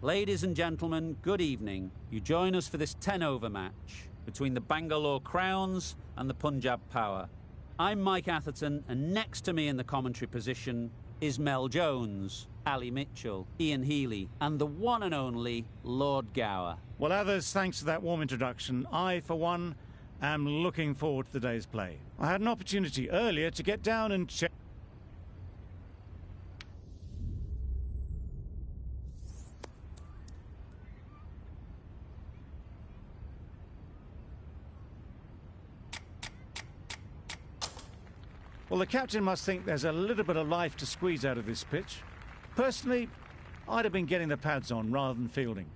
Ladies and gentlemen, good evening. You join us for this 10-over match between the Bangalore Crowns and the Punjab Power. I'm Mike Atherton, and next to me in the commentary position is Mel Jones, Ali Mitchell, Ian Healy, and the one and only Lord Gower. Well, others, thanks to that warm introduction, I, for one, am looking forward to the day's play. I had an opportunity earlier to get down and check. Well, the captain must think there's a little bit of life to squeeze out of this pitch. Personally, I'd have been getting the pads on rather than fielding.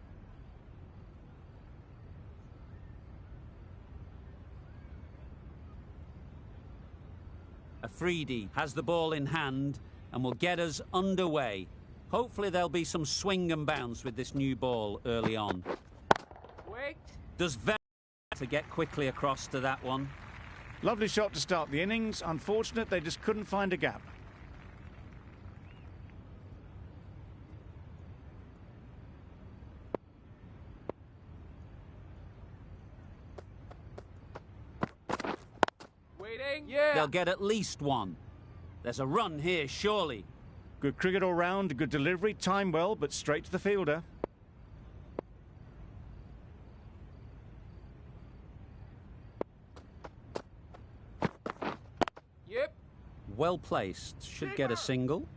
Afridi has the ball in hand and will get us underway. Hopefully there'll be some swing and bounce with this new ball early on. Wait. Does very to get quickly across to that one. Lovely shot to start the innings. Unfortunate they just couldn't find a gap. Waiting. Yeah. They'll get at least one. There's a run here, surely. Good cricket all round, good delivery, time well, but straight to the fielder. Yep. Well placed. Should get a single.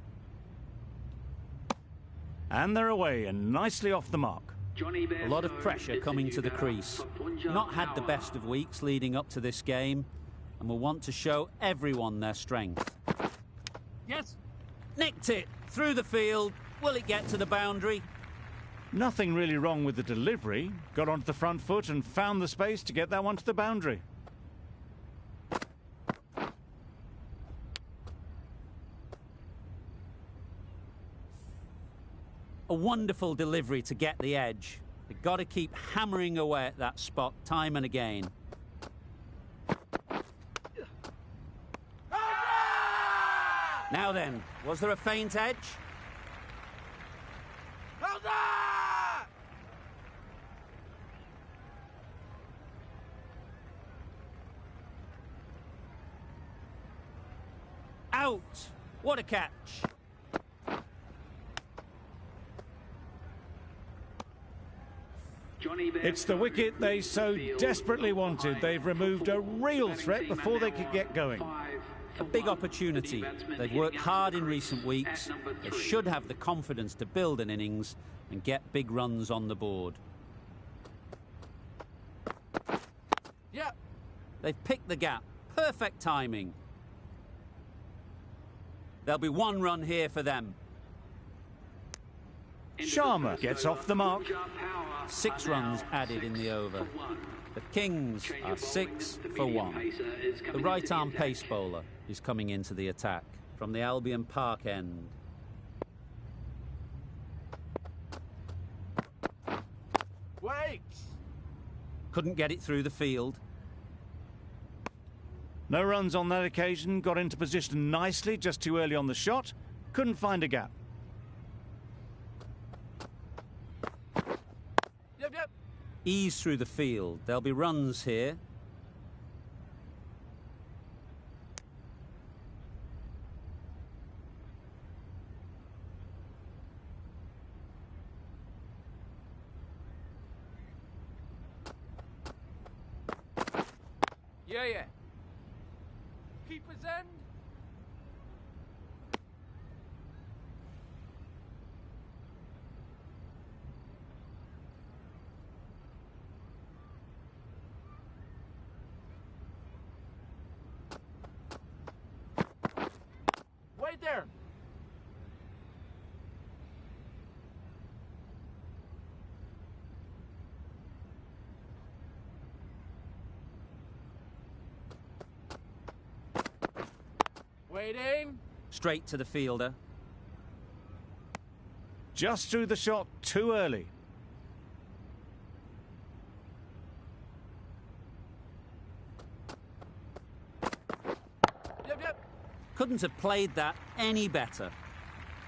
And they're away and nicely off the mark. A lot of pressure coming to the crease. Not had the best of weeks leading up to this game, and will want to show everyone their strength. Yes. Nicked it through the field. Will it get to the boundary? Nothing really wrong with the delivery. Got onto the front foot and found the space to get that one to the boundary. A wonderful delivery to get the edge. They've got to keep hammering away at that spot time and again. Now then, was there a faint edge? Out! What a catch! It's the wicket they so desperately wanted. They've removed a real threat before they could get going. A big opportunity. They've worked hard in recent weeks. They should have the confidence to build an innings and get big runs on the board. Yeah. They've picked the gap. Perfect timing. There'll be one run here for them. Sharma gets off the mark. 6 runs added in the over. The Kings are 6 for 1. The right-arm pace bowler is coming into the attack from the Albion Park end. Wait. Couldn't get it through the field. No runs on that occasion. Got into position nicely, just too early on the shot. Couldn't find a gap. Yep. Ease through the field. There'll be runs here. Yeah. Keeper's end. Wait there. Waiting. Straight to the fielder. Just threw the shot too early. Yep. Couldn't have played that any better.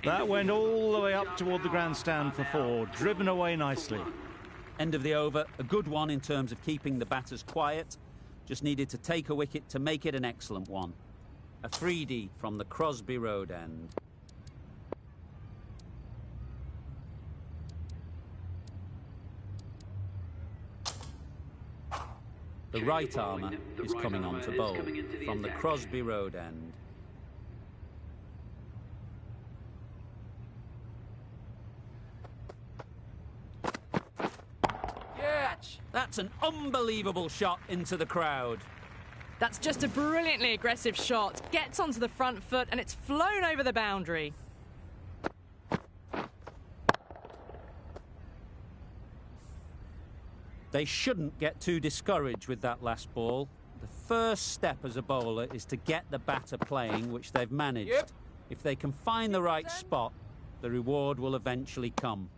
That went all the way up toward the grandstand for 4, driven away nicely. End of the over, a good one in terms of keeping the batters quiet. Just needed to take a wicket to make it an excellent one. A 3D from the Crosby Road end. The right armour is coming on to bowl from the Crosby Road end. That's an unbelievable shot into the crowd. That's just a brilliantly aggressive shot. Gets onto the front foot and it's flown over the boundary. They shouldn't get too discouraged with that last ball. The first step as a bowler is to get the batter playing, which they've managed. Yep. If they can find the right spot, the reward will eventually come.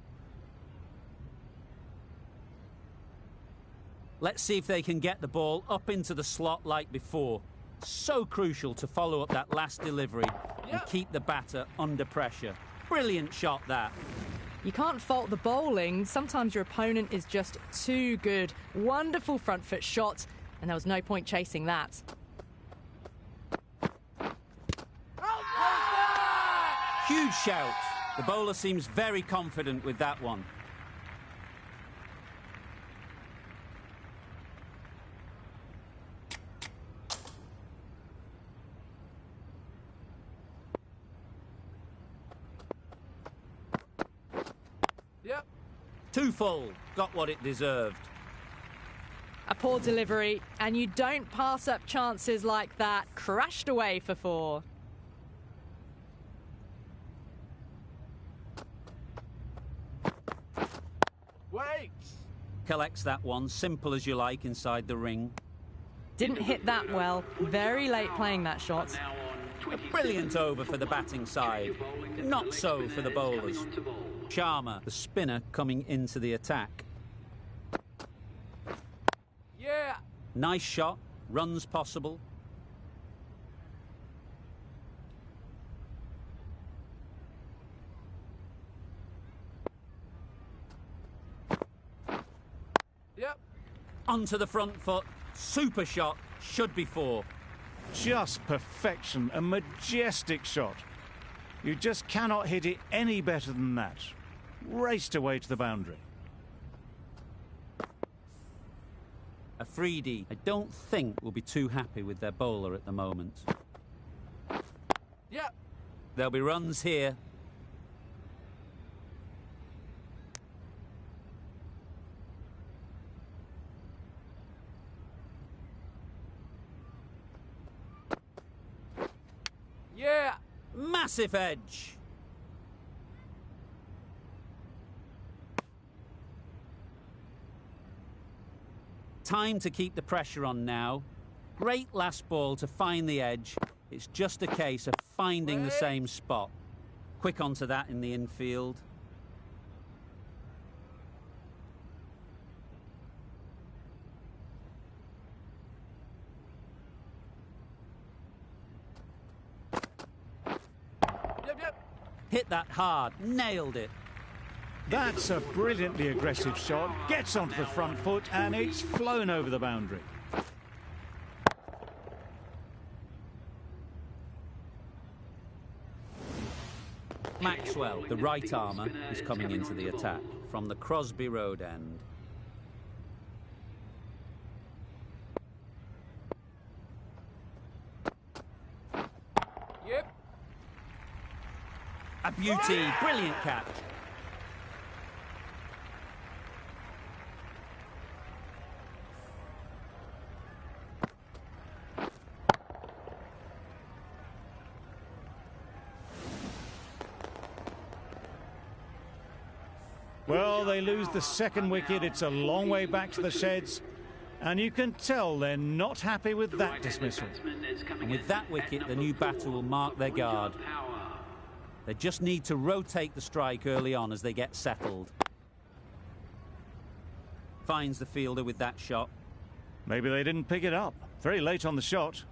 Let's see if they can get the ball up into the slot like before. So crucial to follow up that last delivery and keep the batter under pressure. Brilliant shot, that. You can't fault the bowling. Sometimes your opponent is just too good. Wonderful front foot shot, and there was no point chasing that. Huge shout. The bowler seems very confident with that one. Too full, got what it deserved. A poor delivery, and you don't pass up chances like that. Crashed away for 4. Wait! Collects that one, simple as you like, inside the ring. Didn't hit that well. Very late playing that shot. A brilliant over for the batting side. Not so for the bowlers. Sharma, the spinner, coming into the attack. Yeah! Nice shot, runs possible. Yep. Onto the front foot, super shot, should be 4. Just perfection, a majestic shot. You just cannot hit it any better than that. Raced away to the boundary. A 3D. I don't think will be too happy with their bowler at the moment. Yep. There'll be runs here. Yeah! Massive edge. Time to keep the pressure on now. Great last ball to find the edge. It's just a case of finding the same spot. Quick onto that in the infield. Hit that hard, nailed it. That's a brilliantly aggressive shot. Gets onto the front foot and it's flown over the boundary. Maxwell, the right armour, is coming into the attack from the Crosby Road end. Yep. A beauty, brilliant catch. Well, they lose the second wicket. It's a long way back to the sheds. And you can tell they're not happy with that dismissal. And with that wicket, the new batter will mark their guard. They just need to rotate the strike early on as they get settled. Finds the fielder with that shot. Maybe they didn't pick it up. Very late on the shot.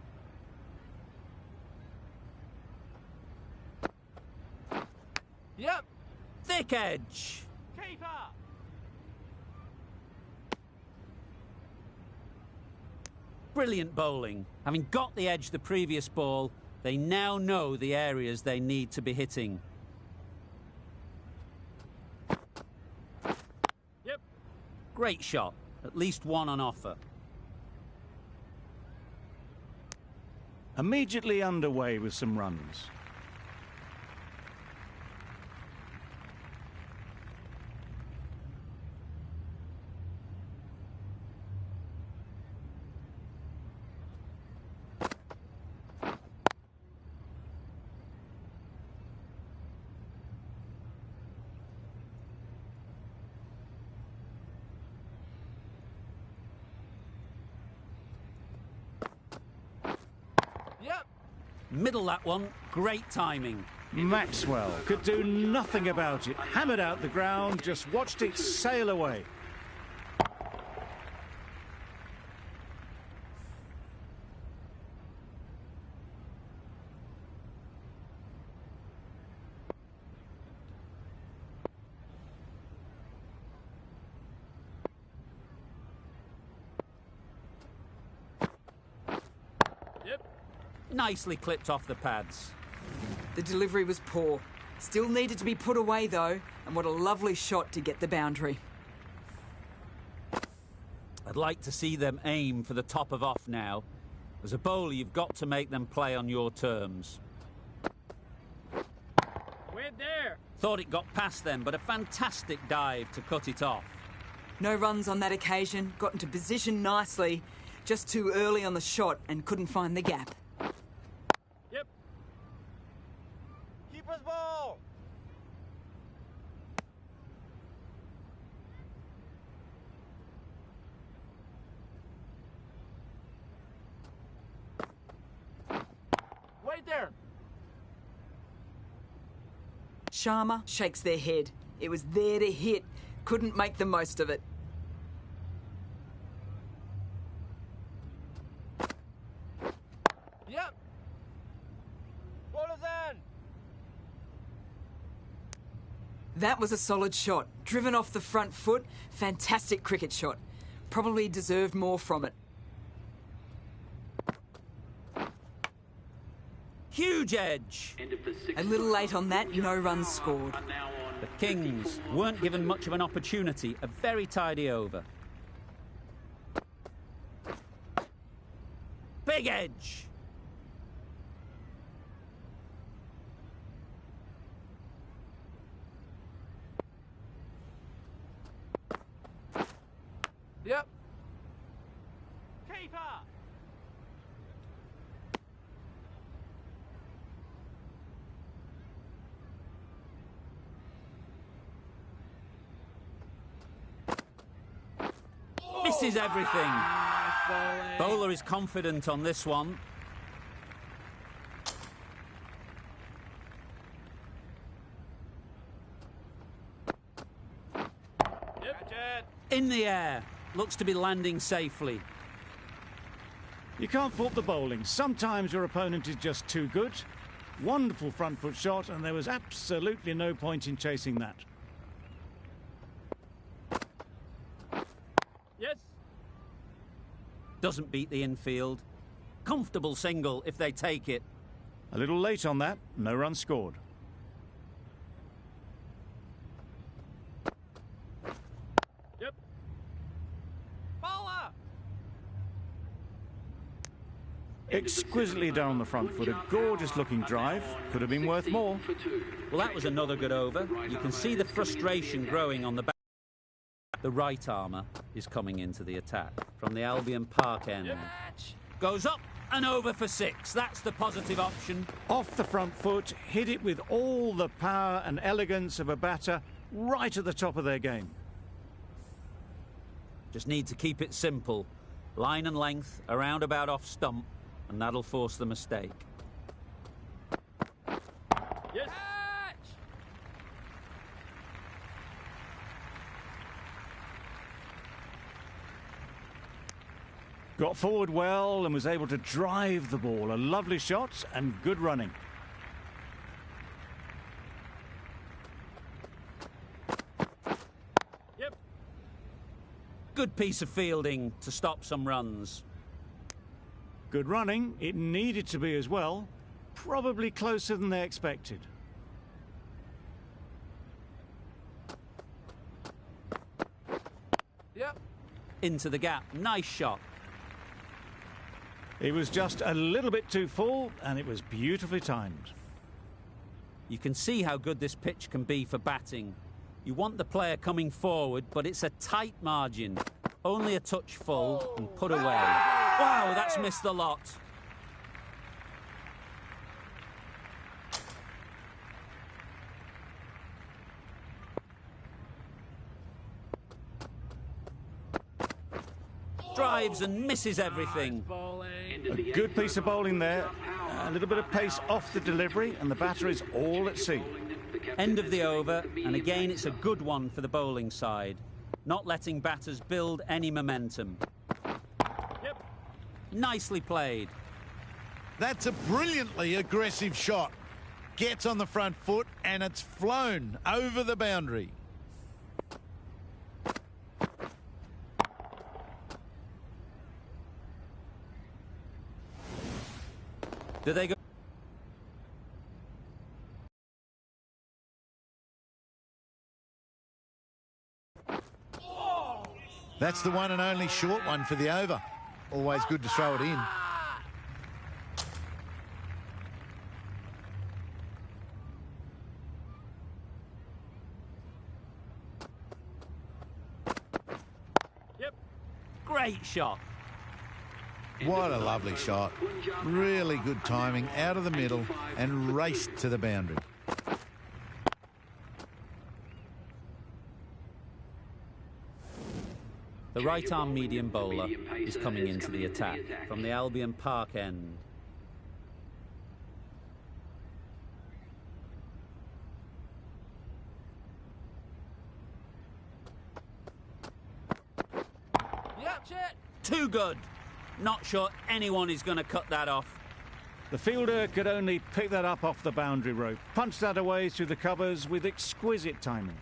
Yep. Thick edge. Keeper. Brilliant bowling. Having got the edge the previous ball, they now know the areas they need to be hitting. Yep. Great shot. At least one on offer. Immediately underway with some runs. Yep. Middle that one. Great timing. Maxwell could do nothing about it. Hammered out the ground, just watched it sail away. Yep. Nicely clipped off the pads. The delivery was poor. Still needed to be put away though, and what a lovely shot to get the boundary. I'd like to see them aim for the top of off now. As a bowler, you've got to make them play on your terms. Went there. Thought it got past them, but a fantastic dive to cut it off. No runs on that occasion, got into position nicely, just too early on the shot and couldn't find the gap. Yep. Keeper's ball. Wait there. Sharma shakes their head. It was there to hit, couldn't make the most of it. Yep. Bowler's in. That was a solid shot, driven off the front foot, fantastic cricket shot. Probably deserved more from it. Huge edge. A little late on that, no runs scored. The Kings weren't given much of an opportunity. A very tidy over. Big edge. Yep. Keeper. Misses everything. Bowler is confident on this one. Yep. In the air. Looks to be landing safely. You can't fault the bowling. Sometimes your opponent is just too good. Wonderful front foot shot, and there was absolutely no point in chasing that. Yes. Doesn't beat the infield. Comfortable single if they take it. A little late on that, no run scored. Yep. Bowler. Exquisitely done on the front foot. A gorgeous looking drive. Could have been worth more. Well, that was another good over. You can see the frustration growing on the back. The right armour is coming into the attack from the Albion Park end. Goes up and over for 6. That's the positive option. Off the front foot, hit it with all the power and elegance of a batter right at the top of their game. Just need to keep it simple. Line and length, around about off stump, and that'll force the mistake. Yes. Got forward well and was able to drive the ball. A lovely shot and good running. Good piece of fielding to stop some runs. Good running. It needed to be as well. Probably closer than they expected. Yep. Into the gap. Nice shot. It was just a little bit too full, and it was beautifully timed. You can see how good this pitch can be for batting. You want the player coming forward, but it's a tight margin. Only a touch full and put away. Wow, that's missed the lot. Drives and misses everything. A good piece of bowling there. A little bit of pace off the delivery, and the batter is all at sea. End of the over, and again it's a good one for the bowling side. Not letting batters build any momentum. Yep. Nicely played. That's a brilliantly aggressive shot. Gets on the front foot and it's flown over the boundary. Do they go? That's the one and only short one for the over. Always good to throw it in. Yep. Great shot. What a lovely shot. Really good timing, out of the middle and raced to the boundary. The right-arm medium bowler is coming into the attack from the Albion Park end. Yep, shit. Too good. Not sure anyone is going to cut that off. The fielder could only pick that up off the boundary rope. Punched that away through the covers with exquisite timing.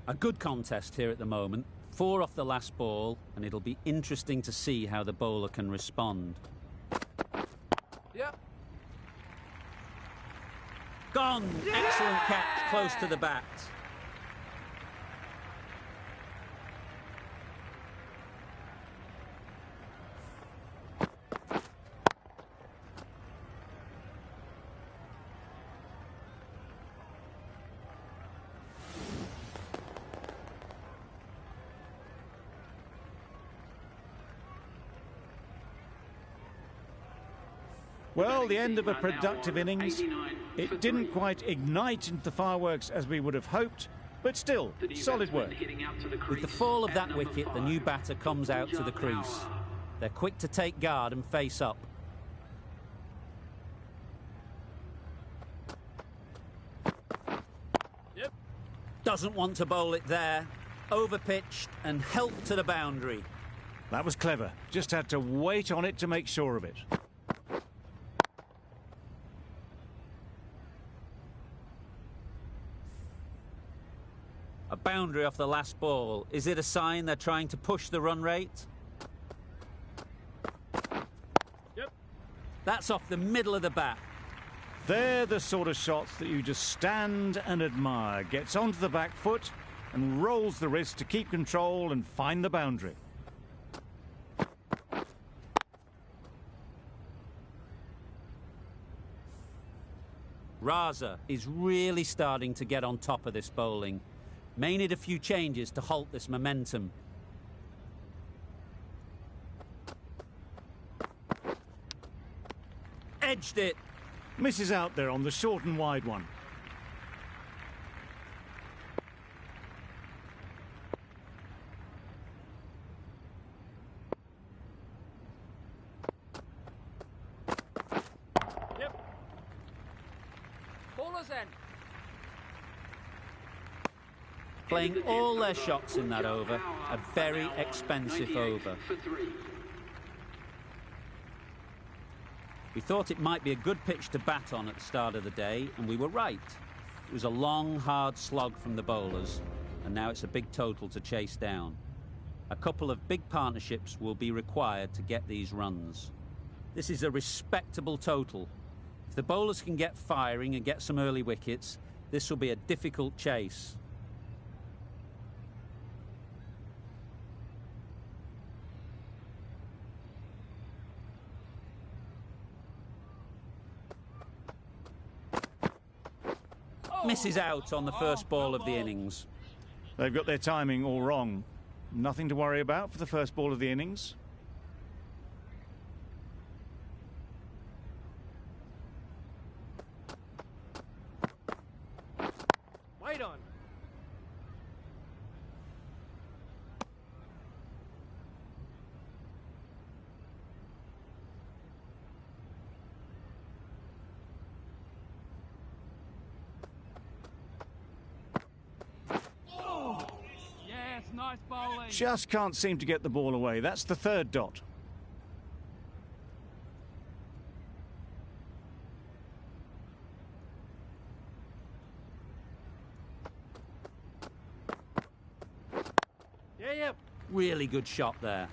A good contest here at the moment. 4 off the last ball, and it'll be interesting to see how the bowler can respond. Yep. Gone! Excellent catch, close to the bat. Well, the end of a productive innings. It didn't quite ignite into the fireworks as we would have hoped, but still, solid work. With the fall of that wicket, the new batter comes out to the crease. They're quick to take guard and face up. Yep. Doesn't want to bowl it there. Overpitched and helped to the boundary. That was clever. Just had to wait on it to make sure of it. A boundary off the last ball. Is it a sign they're trying to push the run rate? Yep. That's off the middle of the bat. They're the sort of shots that you just stand and admire. Gets onto the back foot and rolls the wrist to keep control and find the boundary. Raza is really starting to get on top of this bowling. May need a few changes to halt this momentum. Edged it. Misses out there on the short and wide one. Yep. Bowler's end. Playing all their shots in that over. A very expensive over. We thought it might be a good pitch to bat on at the start of the day, and we were right. It was a long, hard slog from the bowlers, and now it's a big total to chase down. A couple of big partnerships will be required to get these runs. This is a respectable total. If the bowlers can get firing and get some early wickets, this will be a difficult chase. Misses out on the first ball of the innings. They've got their timing all wrong. Nothing to worry about for the first ball of the innings. Wait on. Yes, nice bowling. Just can't seem to get the ball away. That's the third dot. Yeah. Really good shot there.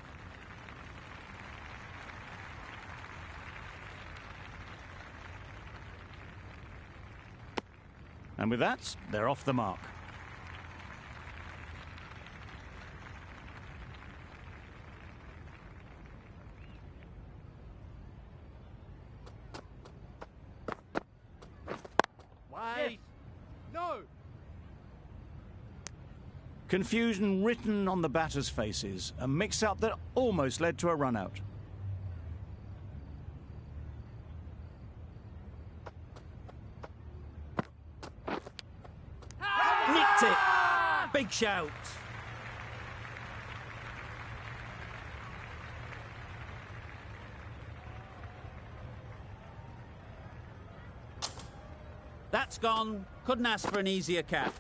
And with that, they're off the mark. Wait. No. Confusion written on the batters' faces. A mix-up that almost led to a run-out. Nicked it. Big shout. That's gone. Couldn't ask for an easier catch.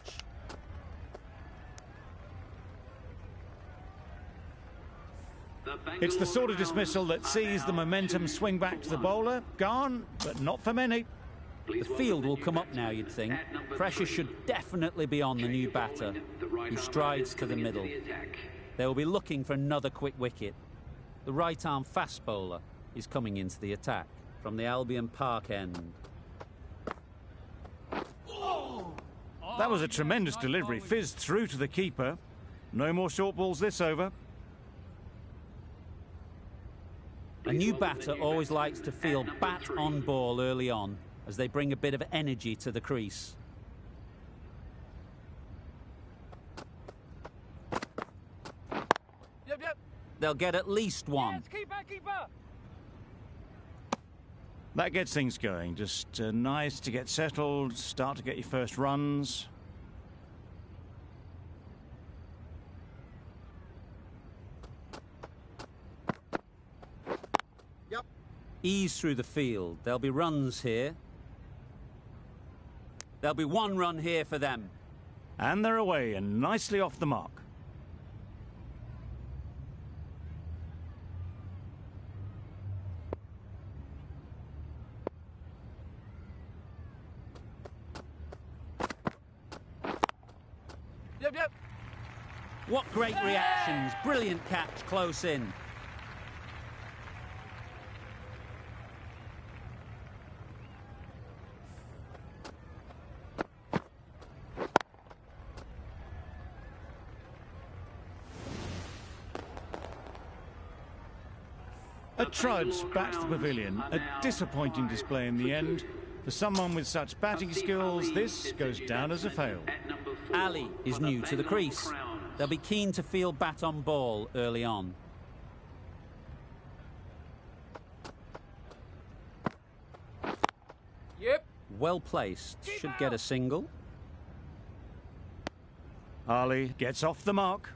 It's the sort of dismissal that sees the momentum swing back to the bowler. Gone, but not for many. The field will come up now, you'd think. Pressure should definitely be on the new batter, who strides to the middle. They will be looking for another quick wicket. The right-arm fast bowler is coming into the attack from the Albion Park end. That was a tremendous delivery. Fizzed through to the keeper. No more short balls this over. A new batter always likes to feel bat on ball early on, as they bring a bit of energy to the crease. Yep. They'll get at least one. Yes, keeper. That gets things going. Just nice to get settled, start to get your first runs. Yep. Ease through the field. There'll be runs here. There'll be one run here for them. And they're away and nicely off the mark. Yep. What great reactions. Brilliant catch close in. A trudge back to the pavilion. A disappointing display in the end. For someone with such batting skills, this goes down as a fail. Ali is new to the crease. They'll be keen to feel bat on ball early on. Yep. Well placed. Should get a single. Ali gets off the mark.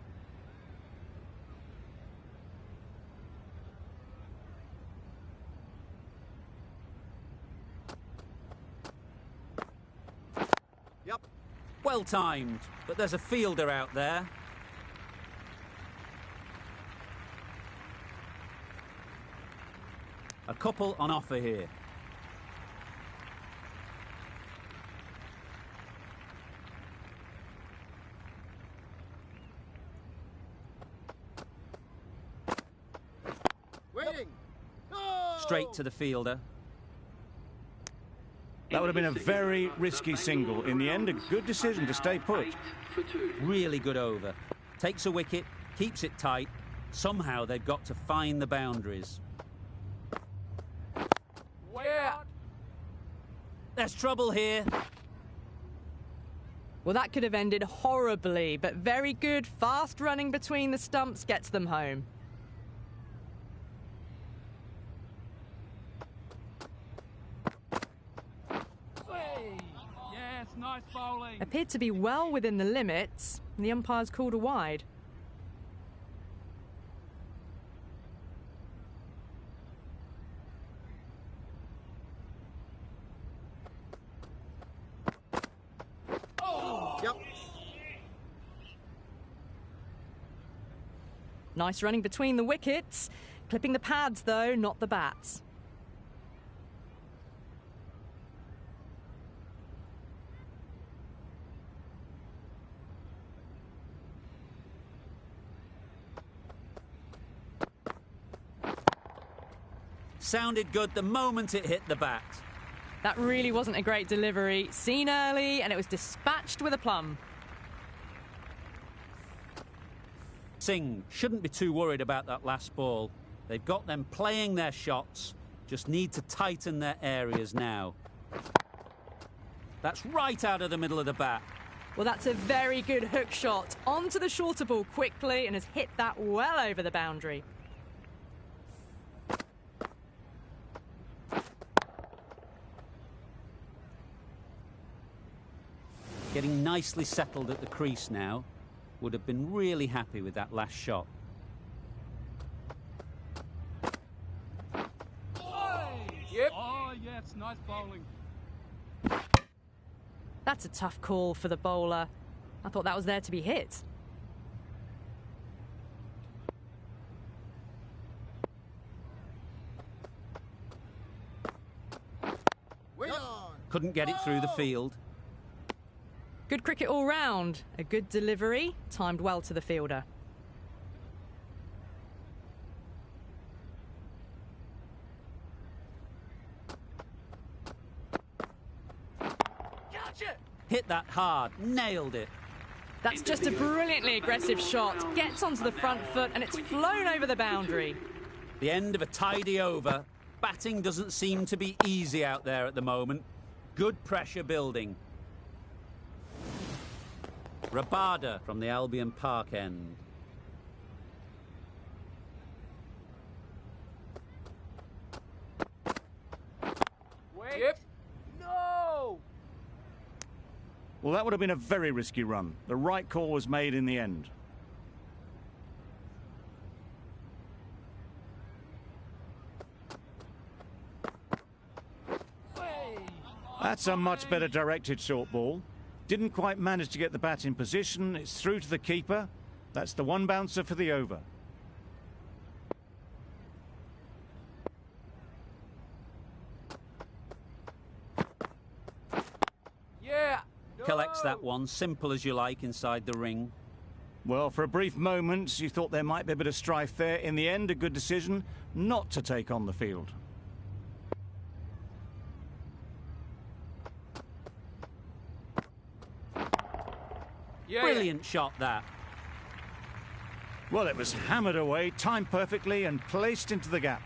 Yep. Well timed, but there's a fielder out there. A couple on offer here. Straight to the fielder. That would have been a very risky single. In the end, a good decision to stay put. Really good over. Takes a wicket, keeps it tight. Somehow they've got to find the boundaries. Yeah. There's trouble here. Well, that could have ended horribly, but very good, fast running between the stumps gets them home. Yes, nice bowling. Appeared to be well within the limits, and the umpires called a wide. Yep. Nice running between the wickets. Clipping the pads, though, not the bats. Sounded good the moment it hit the bat. That really wasn't a great delivery. Seen early, and it was dispatched with aplomb. Singh shouldn't be too worried about that last ball. They've got them playing their shots, just need to tighten their areas now. That's right out of the middle of the bat. Well, that's a very good hook shot. Onto the shorter ball quickly and has hit that well over the boundary. Getting nicely settled at the crease now. Would have been really happy with that last shot. Yep. Oh, yes, nice bowling. That's a tough call for the bowler. I thought that was there to be hit. Couldn't get it through the field. Good cricket all round. A good delivery, timed well to the fielder. Gotcha. Hit that hard, nailed it. That's just a brilliantly aggressive shot. Gets onto the front foot and it's flown over the boundary. The end of a tidy over. Batting doesn't seem to be easy out there at the moment. Good pressure building. Rabada from the Albion Park end. Wait. Yep. No. Well, that would have been a very risky run. The right call was made in the end. That's a much better directed short ball. Didn't quite manage to get the bat in position. It's through to the keeper. That's the one bouncer for the over. Yeah. Collects that one, simple as you like, inside the ring. Well, for a brief moment, you thought there might be a bit of strife there. In the end, a good decision not to take on the field. Yeah. Brilliant shot, that. Well, it was hammered away, timed perfectly and placed into the gap.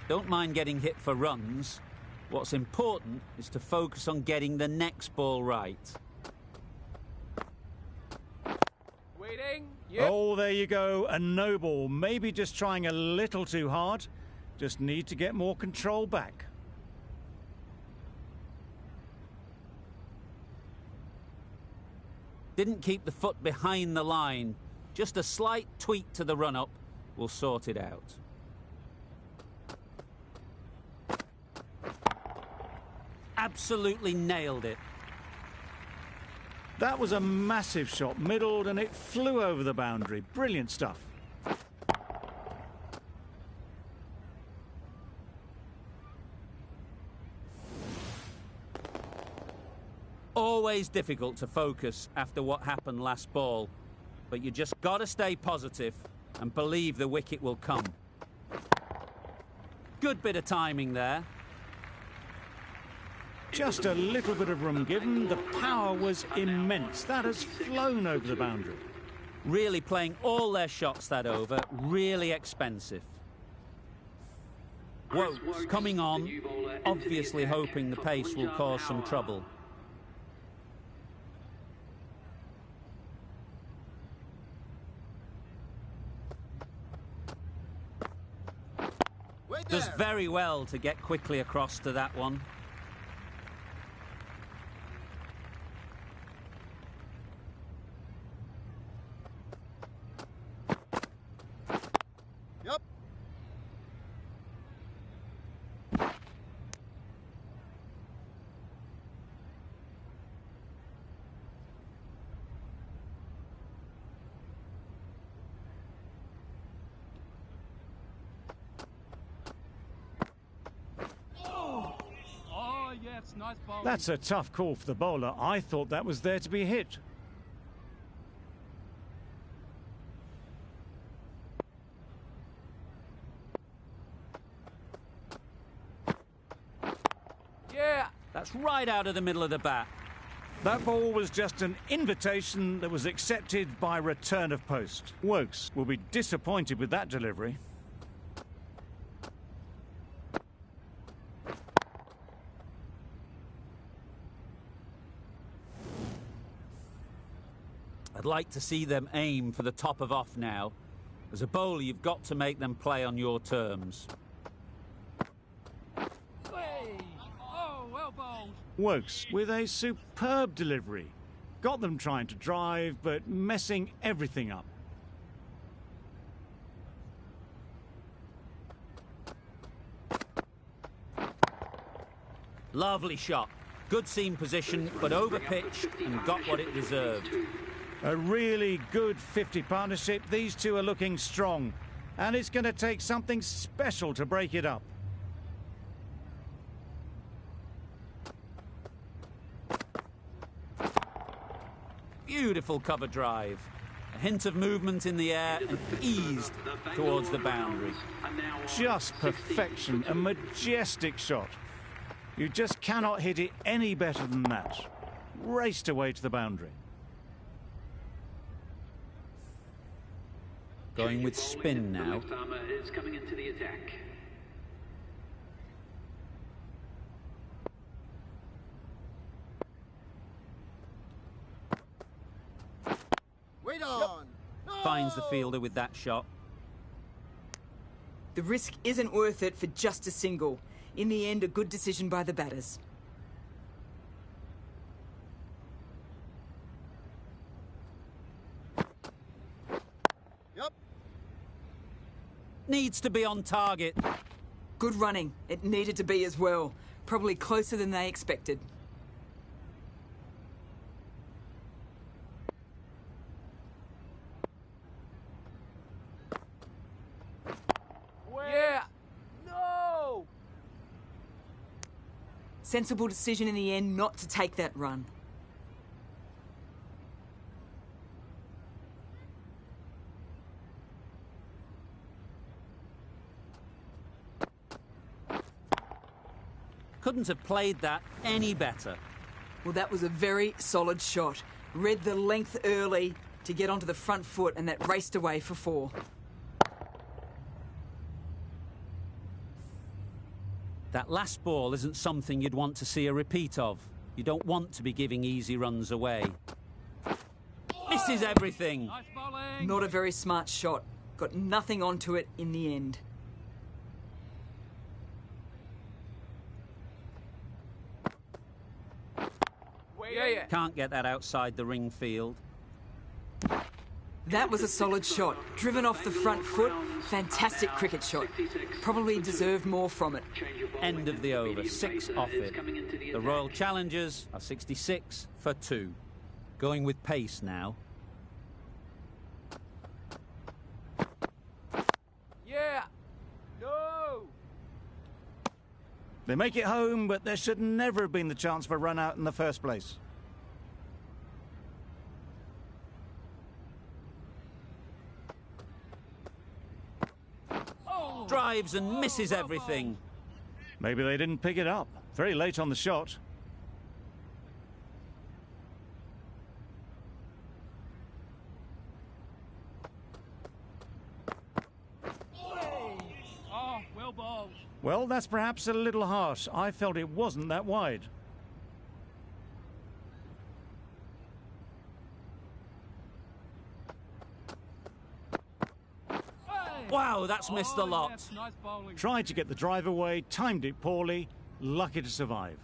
Don't mind getting hit for runs. What's important is to focus on getting the next ball right. Waiting. Yep. Oh, there you go. A no ball. Maybe just trying a little too hard. Just need to get more control back. Didn't keep the foot behind the line. Just a slight tweak to the run-up will sort it out. Absolutely nailed it. That was a massive shot, middled, and it flew over the boundary. Brilliant stuff. Always difficult to focus after what happened last ball, but you just got to stay positive and believe the wicket will come. Good bit of timing there. Just a little bit of room given. The power was immense. That has flown over the boundary. Really playing all their shots that over. Really expensive. Wokes coming on, obviously hoping the pace will cause some trouble. Does very well to get quickly across to that one. Yep. Oh, yes, nice bowling. That's a tough call for the bowler. I thought that was there to be hit. Yeah. That's right out of the middle of the bat. That ball was just an invitation that was accepted by return of post. Wokes will be disappointed with that delivery. I'd like to see them aim for the top of off now. As a bowler, you've got to make them play on your terms. Hey. Oh, well bowled. Wokes with a superb delivery. Got them trying to drive, but messing everything up. Lovely shot. Good seam position, but over-pitched and got what it deserved. A really good 50 partnership. These two are looking strong, and it's going to take something special to break it up. Beautiful cover drive. A hint of movement in the air and eased towards the boundary. Just perfection, a majestic shot. You just cannot hit it any better than that. Raced away to the boundary. Going with spin now. Is coming into the attack. Wait on. No! Finds the fielder with that shot. The risk isn't worth it for just a single. In the end, a good decision by the batters. Yep. Needs to be on target. Good running. It needed to be as well. Probably closer than they expected. Yeah. No. Sensible decision in the end not to take that run. Couldn't have played that any better. Well, that was a very solid shot. Read the length early to get onto the front foot, and that raced away for 4. That last ball isn't something you'd want to see a repeat of. You don't want to be giving easy runs away. Misses everything. Nice bowling. Not a very smart shot. Got nothing onto it in the end. Yeah. Can't get that outside the ring field. That was a solid shot. Driven off the front foot. Fantastic cricket shot. Probably deserved more from it. End of the over. 6 off it. The Royal Challengers are 66 for 2. Going with pace now. Yeah. No. They make it home, but there should never have been the chance for a run out in the first place. drives and misses everything. Maybe they didn't pick it up. Very late on the shot. Oh, well bowled. Well, that's perhaps a little harsh. I felt it wasn't that wide. Wow, that's missed the lot. Yes, nice bowling. Tried to get the drive away, timed it poorly, lucky to survive.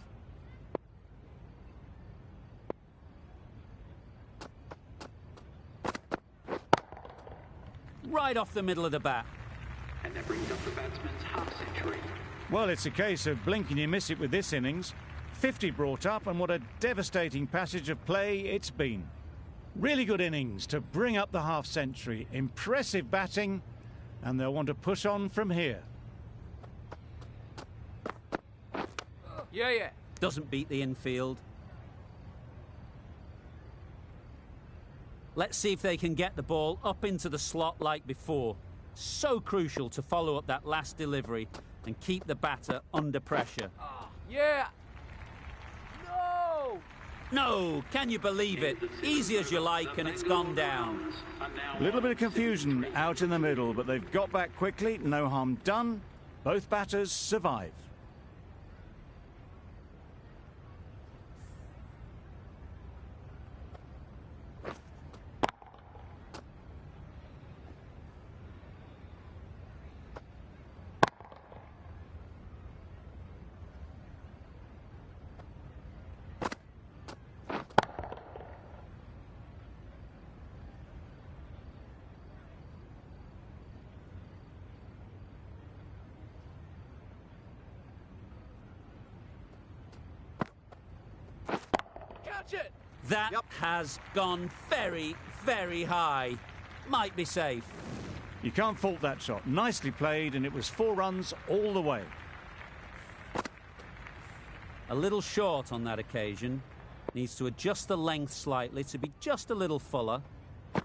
Right off the middle of the bat. And that brings up the batsman's half-century. Well, it's a case of blink and you miss it with this innings. 50 brought up, and what a devastating passage of play it's been. Really good innings to bring up the half-century. Impressive batting, and they'll want to push on from here. Yeah. Doesn't beat the infield. Let's see if they can get the ball up into the slot like before. So crucial to follow up that last delivery and keep the batter under pressure. Yeah. No. No, can you believe it? Easy as you like, and it's gone down. A little bit of confusion out in the middle, but they've got back quickly. No harm done. Both batters survive. That has gone very, very high. Might be safe. You can't fault that shot. Nicely played, and it was 4 runs all the way. A little short on that occasion. Needs to adjust the length slightly to be just a little fuller.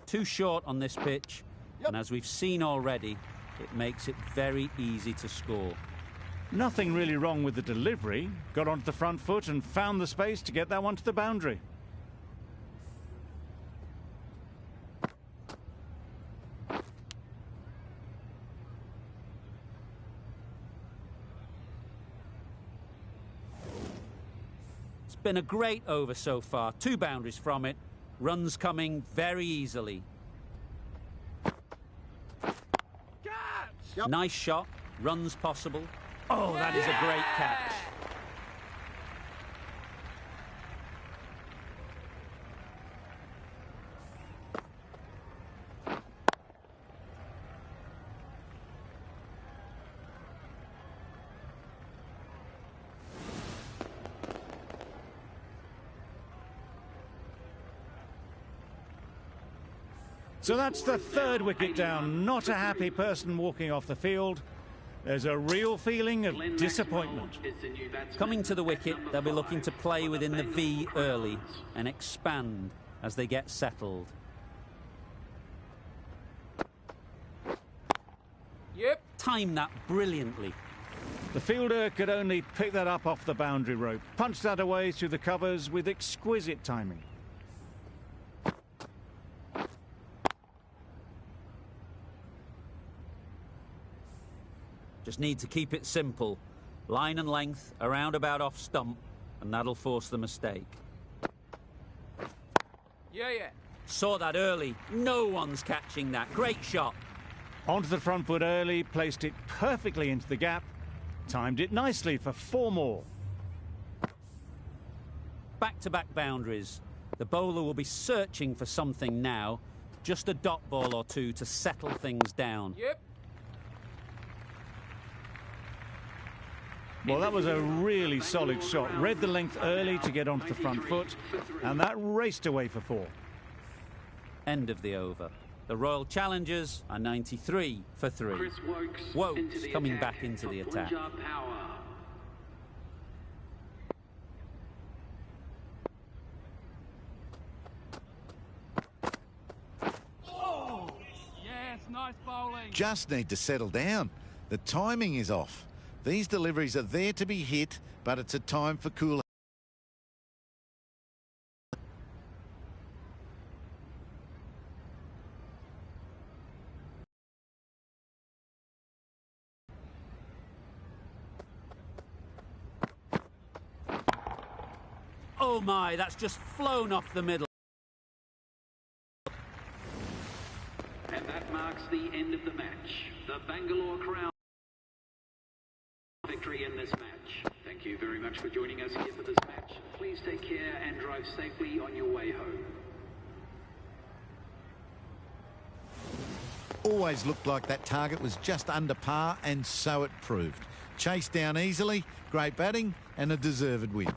Too short on this pitch. And as we've seen already, it makes it very easy to score. Nothing really wrong with the delivery. Got onto the front foot and found the space to get that one to the boundary. It's been a great over so far. 2 boundaries from it. Runs coming very easily. Nice shot. Runs possible. Oh, that is a great catch. So that's the 3rd wicket down. Not a happy person walking off the field. There's a real feeling of disappointment. Coming to the wicket, they'll be looking to play within the V early and expand as they get settled. Yep. Time that brilliantly. The fielder could only pick that up off the boundary rope. Punched that away through the covers with exquisite timing. Just need to keep it simple. Line and length, around about off stump, and that'll force the mistake. Yeah. Saw that early. No one's catching that. Great shot. Onto the front foot early, placed it perfectly into the gap. Timed it nicely for 4 more. Back-to-back boundaries. The bowler will be searching for something now. Just a dot ball or 2 to settle things down. Yep. Well, that was a really solid shot. Read the length early to get onto the front foot, and that raced away for 4. End of the over. The Royal Challengers are 93 for 3. Wokes coming back into the attack. Oh, yes, nice bowling. Just need to settle down. The timing is off. These deliveries are there to be hit, but it's a time for cool. Oh my, that's just flown off the middle. And that marks the end of the match. The Bangalore Crown victory in this match. Thank you very much for joining us here for this match. Please take care and drive safely on your way home. Always looked like that target was just under par, and so it proved. Chased down easily, great batting and a deserved win.